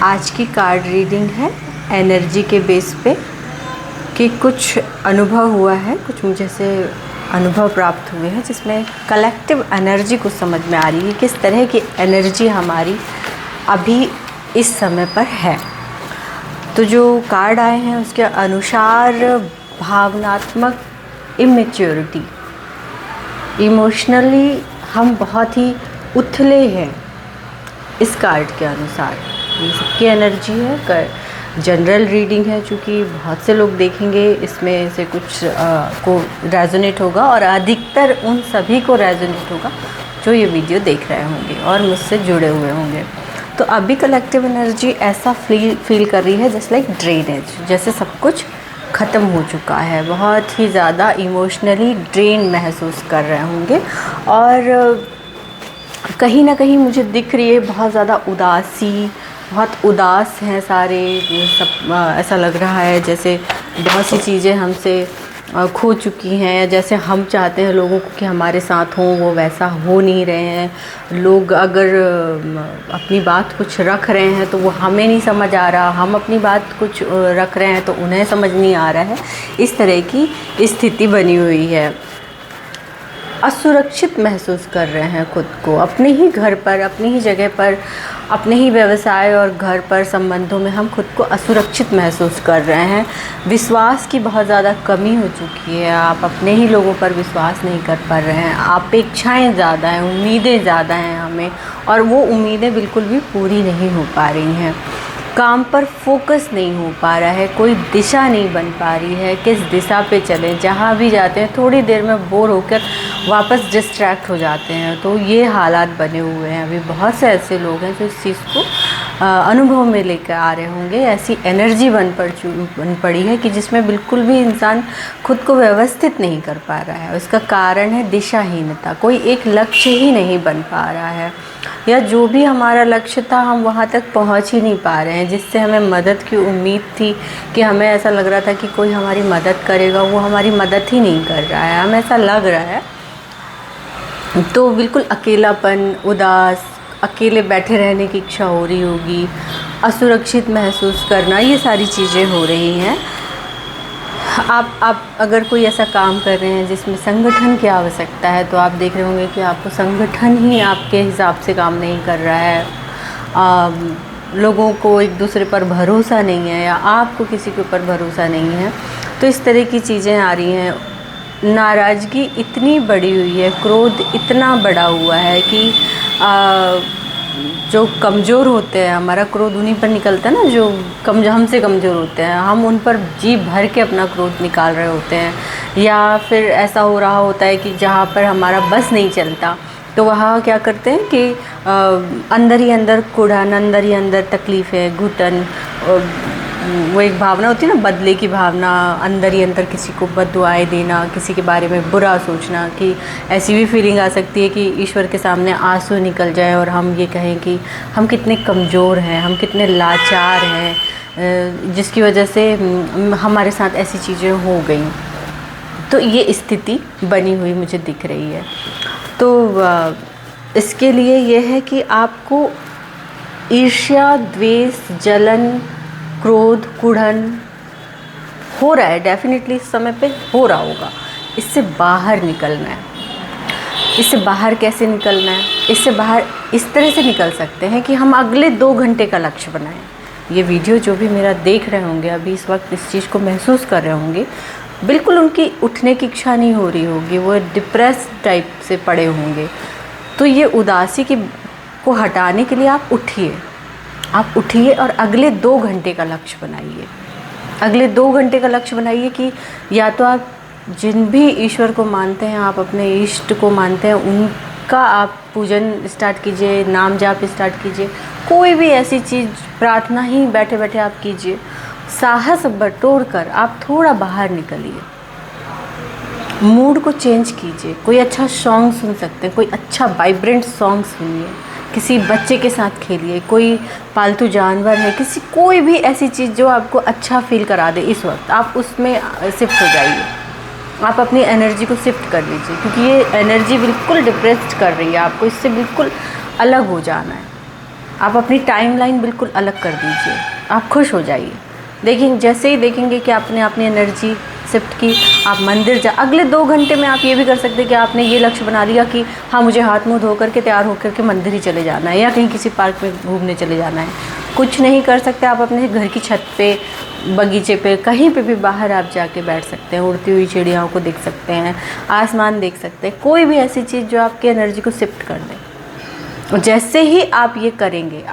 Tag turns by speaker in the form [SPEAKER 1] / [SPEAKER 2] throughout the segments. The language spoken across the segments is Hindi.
[SPEAKER 1] आज की कार्ड रीडिंग है एनर्जी के बेस पे कि कुछ अनुभव हुआ है, कुछ मुझे से अनुभव प्राप्त हुए हैं जिसमें कलेक्टिव एनर्जी कुछ समझ में आ रही है, किस तरह की एनर्जी हमारी अभी इस समय पर है। तो जो कार्ड आए हैं उसके अनुसार भावनात्मक इमेच्योरिटी, इमोशनली हम बहुत ही उथले हैं इस कार्ड के अनुसार। ये सबकी एनर्जी है, जनरल रीडिंग है, चूँकि बहुत से लोग देखेंगे इसमें से कुछ को रेजोनेट होगा और अधिकतर उन सभी को रेजोनेट होगा जो ये वीडियो देख रहे होंगे और मुझसे जुड़े हुए होंगे। तो अभी कलेक्टिव एनर्जी ऐसा फील कर रही है जैसे लाइक ड्रेनेज, जैसे सब कुछ ख़त्म हो चुका है, बहुत ही ज़्यादा इमोशनली ड्रेन महसूस कर रहे होंगे और कहीं ना कहीं मुझे दिख रही है बहुत ज़्यादा उदासी, बहुत उदास हैं सारे सब। ऐसा लग रहा है जैसे बहुत सी चीज़ें हमसे खो चुकी हैं, या जैसे हम चाहते हैं लोगों को कि हमारे साथ हों वो वैसा हो नहीं रहे हैं। लोग अगर अपनी बात कुछ रख रहे हैं तो वो हमें नहीं समझ आ रहा, हम अपनी बात कुछ रख रहे हैं तो उन्हें समझ नहीं आ रहा है। इस तरह की स्थिति बनी हुई है। असुरक्षित महसूस कर रहे हैं खुद को अपने ही घर पर, अपनी ही जगह पर, अपने ही व्यवसाय और घर पर संबंधों में हम खुद को असुरक्षित महसूस कर रहे हैं। विश्वास की बहुत ज़्यादा कमी हो चुकी है, आप अपने ही लोगों पर विश्वास नहीं कर पा रहे हैं। अपेक्षाएं ज़्यादा हैं, उम्मीदें ज़्यादा हैं हमें, और वो उम्मीदें बिल्कुल भी पूरी नहीं हो पा रही हैं। काम पर फोकस नहीं हो पा रहा है, कोई दिशा नहीं बन पा रही है, किस दिशा पे चलें। जहाँ भी जाते हैं थोड़ी देर में बोर होकर वापस डिस्ट्रैक्ट हो जाते हैं। तो ये हालात बने हुए हैं। अभी बहुत से ऐसे लोग हैं जो इस चीज़ को अनुभव में लेकर आ रहे होंगे। ऐसी एनर्जी बन पड़ी है कि जिसमें बिल्कुल भी इंसान खुद को व्यवस्थित नहीं कर पा रहा है। इसका कारण है दिशाहीनता, कोई एक लक्ष्य ही नहीं बन पा रहा है, या जो भी हमारा लक्ष्य था हम वहाँ तक पहुँच ही नहीं पा रहे हैं। जिससे हमें मदद की उम्मीद थी, कि हमें ऐसा लग रहा था कि कोई हमारी मदद करेगा, वो हमारी मदद ही नहीं कर रहा है, हमें ऐसा लग रहा है। तो बिल्कुल अकेलापन, उदास, अकेले बैठे रहने की इच्छा हो रही होगी, असुरक्षित महसूस करना, ये सारी चीज़ें हो रही हैं। आप अगर कोई ऐसा काम कर रहे हैं जिसमें संगठन की आवश्यकता है तो आप देख रहे होंगे कि आपको संगठन ही आपके हिसाब से काम नहीं कर रहा है। लोगों को एक दूसरे पर भरोसा नहीं है, या आपको किसी के ऊपर भरोसा नहीं है। तो इस तरह की चीज़ें आ रही हैं। नाराज़गी इतनी बड़ी हुई है, क्रोध इतना बड़ा हुआ है कि जो कमज़ोर होते हैं, हमारा क्रोध उन्हीं पर निकलता है ना, जो हमसे कमज़ोर होते हैं, हम उन पर जी भर के अपना क्रोध निकाल रहे होते हैं। या फिर ऐसा हो रहा होता है कि जहाँ पर हमारा बस नहीं चलता तो वहाँ क्या करते हैं कि अंदर ही अंदर कुढ़न, अंदर ही अंदर तकलीफ़ें, घुटन, वो एक भावना होती है ना, बदले की भावना, अंदर ही अंदर किसी को बद्दुआएं देना, किसी के बारे में बुरा सोचना। कि ऐसी भी फीलिंग आ सकती है कि ईश्वर के सामने आंसू निकल जाए और हम ये कहें कि हम कितने कमज़ोर हैं, हम कितने लाचार हैं, जिसकी वजह से हमारे साथ ऐसी चीज़ें हो गई। तो ये स्थिति बनी हुई मुझे दिख रही है। तो इसके लिए ये है कि आपको ईर्ष्या, द्वेष, जलन, क्रोध, कुढ़न हो रहा है, डेफिनेटली इस समय पे हो रहा होगा। इससे बाहर निकलना है। इससे बाहर कैसे निकलना है? इससे बाहर इस तरह से निकल सकते हैं कि हम अगले 2 घंटे का लक्ष्य बनाएं। ये वीडियो जो भी मेरा देख रहे होंगे, अभी इस वक्त इस चीज़ को महसूस कर रहे होंगे, बिल्कुल उनकी उठने की इच्छा नहीं हो रही होगी, वो डिप्रेस टाइप से पड़े होंगे। तो ये उदासी को हटाने के लिए आप उठिए और अगले 2 घंटे का लक्ष्य बनाइए। अगले 2 घंटे का लक्ष्य बनाइए कि या तो आप जिन भी ईश्वर को मानते हैं, आप अपने इष्ट को मानते हैं, उनका आप पूजन स्टार्ट कीजिए, नाम जाप स्टार्ट कीजिए। कोई भी ऐसी चीज़, प्रार्थना ही बैठे बैठे आप कीजिए। साहस बटोर कर आप थोड़ा बाहर निकलिए, मूड को चेंज कीजिए। कोई अच्छा सॉन्ग सुन सकते हैं, कोई अच्छा वाइब्रेंट सॉन्ग सुनिए, किसी बच्चे के साथ खेलिए, कोई पालतू जानवर है, कोई भी ऐसी चीज़ जो आपको अच्छा फील करा दे इस वक्त, आप उसमें शिफ्ट हो जाइए। आप अपनी एनर्जी को शिफ्ट कर लीजिए, क्योंकि ये एनर्जी बिल्कुल डिप्रेस्ड कर रही है आपको। इससे बिल्कुल अलग हो जाना है। आप अपनी टाइमलाइन बिल्कुल अलग कर दीजिए, आप खुश हो जाइए। देखेंगे, जैसे ही देखेंगे कि आपने अपनी एनर्जी शिफ्ट की, आप मंदिर अगले 2 घंटे में आप ये भी कर सकते हैं कि आपने ये लक्ष्य बना लिया कि हाँ, मुझे हाथ मुँह धो करके तैयार होकर के मंदिर ही चले जाना है या कहीं किसी पार्क में घूमने चले जाना है। कुछ नहीं कर सकते, आप अपने घर की छत पे, बगीचे पे, कहीं पे भी बाहर आप जाके बैठ सकते हैं, उड़ती हुई चिड़ियाओं को देख सकते हैं, आसमान देख सकते हैं, कोई भी ऐसी चीज़ जो आपकी एनर्जी को शिफ्ट कर दे। और जैसे ही आप ये करेंगे,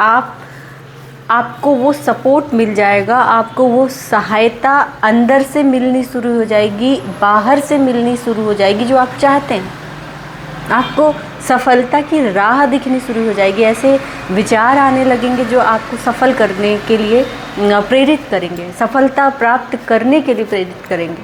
[SPEAKER 1] आपको वो सपोर्ट मिल जाएगा, आपको वो सहायता अंदर से मिलनी शुरू हो जाएगी, बाहर से मिलनी शुरू हो जाएगी जो आप चाहते हैं। आपको सफलता की राह दिखनी शुरू हो जाएगी, ऐसे विचार आने लगेंगे जो आपको सफल करने के लिए प्रेरित करेंगे, सफलता प्राप्त करने के लिए प्रेरित करेंगे,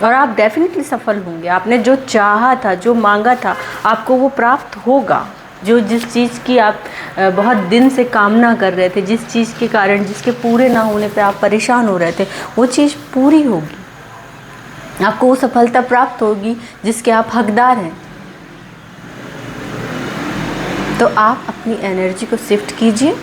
[SPEAKER 1] और आप डेफिनेटली सफल होंगे। आपने जो चाहा था, जो मांगा था, आपको वो प्राप्त होगा। जिस चीज़ की आप बहुत दिन से कामना कर रहे थे, जिस चीज़ के कारण, जिसके पूरे ना होने पे आप परेशान हो रहे थे, वो चीज़ पूरी होगी। आपको वो सफलता प्राप्त होगी जिसके आप हकदार हैं। तो आप अपनी एनर्जी को शिफ्ट कीजिए।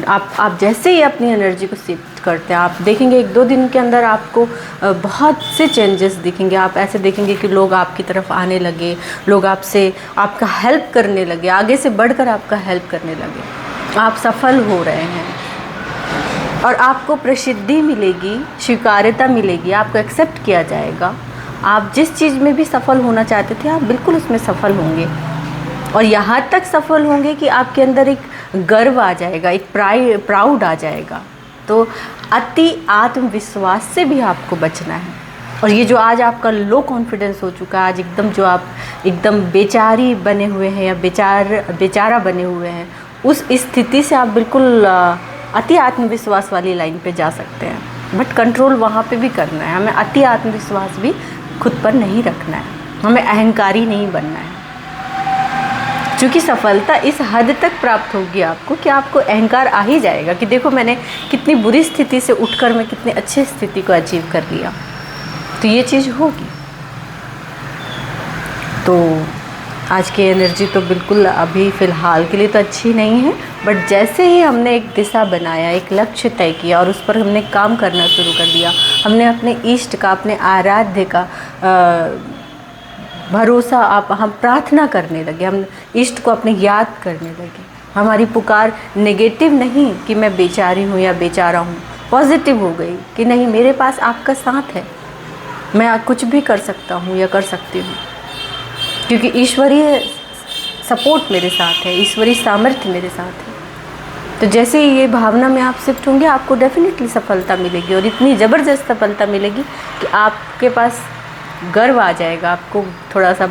[SPEAKER 1] आप जैसे ही अपनी एनर्जी को शिफ्ट करते हैं, आप देखेंगे 1-2 दिन के अंदर आपको बहुत से चेंजेस दिखेंगे। आप ऐसे देखेंगे कि लोग आपकी तरफ आने लगे, लोग आपका हेल्प करने लगे, आगे से बढ़कर आपका हेल्प करने लगे। आप सफल हो रहे हैं और आपको प्रसिद्धि मिलेगी, स्वीकार्यता मिलेगी, आपको एक्सेप्ट किया जाएगा। आप जिस चीज़ में भी सफल होना चाहते थे, आप बिल्कुल उसमें सफल होंगे, और यहाँ तक सफल होंगे कि आपके अंदर एक गर्व आ जाएगा, एक प्राउड आ जाएगा। तो अति आत्मविश्वास से भी आपको बचना है। और ये जो आज आपका लो कॉन्फिडेंस हो चुका है, आज एकदम आप एकदम बेचारी बने हुए हैं या बेचारा बने हुए हैं, उस स्थिति से आप बिल्कुल अति आत्मविश्वास वाली लाइन पे जा सकते हैं। बट कंट्रोल वहाँ पे भी करना है, हमें अति आत्मविश्वास भी खुद पर नहीं रखना है, हमें अहंकारी नहीं बनना है। क्योंकि सफलता इस हद तक प्राप्त होगी आपको कि आपको अहंकार आ ही जाएगा कि देखो, मैंने कितनी बुरी स्थिति से उठकर मैं कितनी अच्छी स्थिति को अचीव कर लिया। तो ये चीज़ होगी। तो आज की एनर्जी तो बिल्कुल अभी फ़िलहाल के लिए तो अच्छी नहीं है, बट जैसे ही हमने एक दिशा बनाया, एक लक्ष्य तय किया और उस पर हमने काम करना शुरू कर दिया, हमने अपने इष्ट का, अपने आराध्य का भरोसा, हम प्रार्थना करने लगे, हम इष्ट को अपने याद करने लगे। हमारी पुकार नेगेटिव नहीं कि मैं बेचारी हूँ या बेचारा हूँ, पॉजिटिव हो गई कि नहीं, मेरे पास आपका साथ है, मैं कुछ भी कर सकता हूँ या कर सकती हूँ, क्योंकि ईश्वरीय सपोर्ट मेरे साथ है, ईश्वरीय सामर्थ्य मेरे साथ है। तो जैसे ही ये भावना में आप शिफ्ट होंगे, आपको डेफिनेटली सफलता मिलेगी, और इतनी ज़बरदस्त सफलता मिलेगी कि आपके पास गर्व आ जाएगा, आपको थोड़ा सा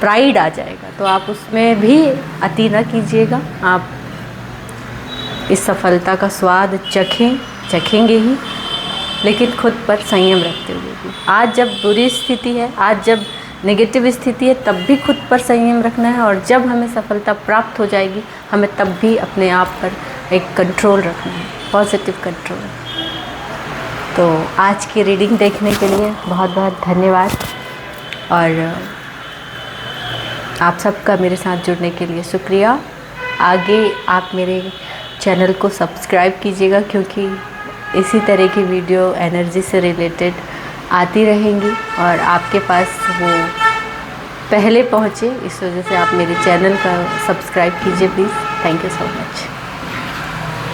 [SPEAKER 1] प्राइड आ जाएगा। तो आप उसमें भी अति न कीजिएगा, आप इस सफलता का स्वाद चखेंगे ही, लेकिन खुद पर संयम रखते हुए भी। आज जब बुरी स्थिति है, आज जब नेगेटिव स्थिति है, तब भी खुद पर संयम रखना है, और जब हमें सफलता प्राप्त हो जाएगी, हमें तब भी अपने आप पर एक कंट्रोल रखना है, पॉजिटिव कंट्रोल। तो आज की रीडिंग देखने के लिए बहुत बहुत धन्यवाद, और आप सबका मेरे साथ जुड़ने के लिए शुक्रिया। आगे आप मेरे चैनल को सब्सक्राइब कीजिएगा, क्योंकि इसी तरह की वीडियो एनर्जी से रिलेटेड आती रहेंगी और आपके पास वो पहले पहुँचे, इस वजह से आप मेरे चैनल का सब्सक्राइब कीजिए please. Thank you so much.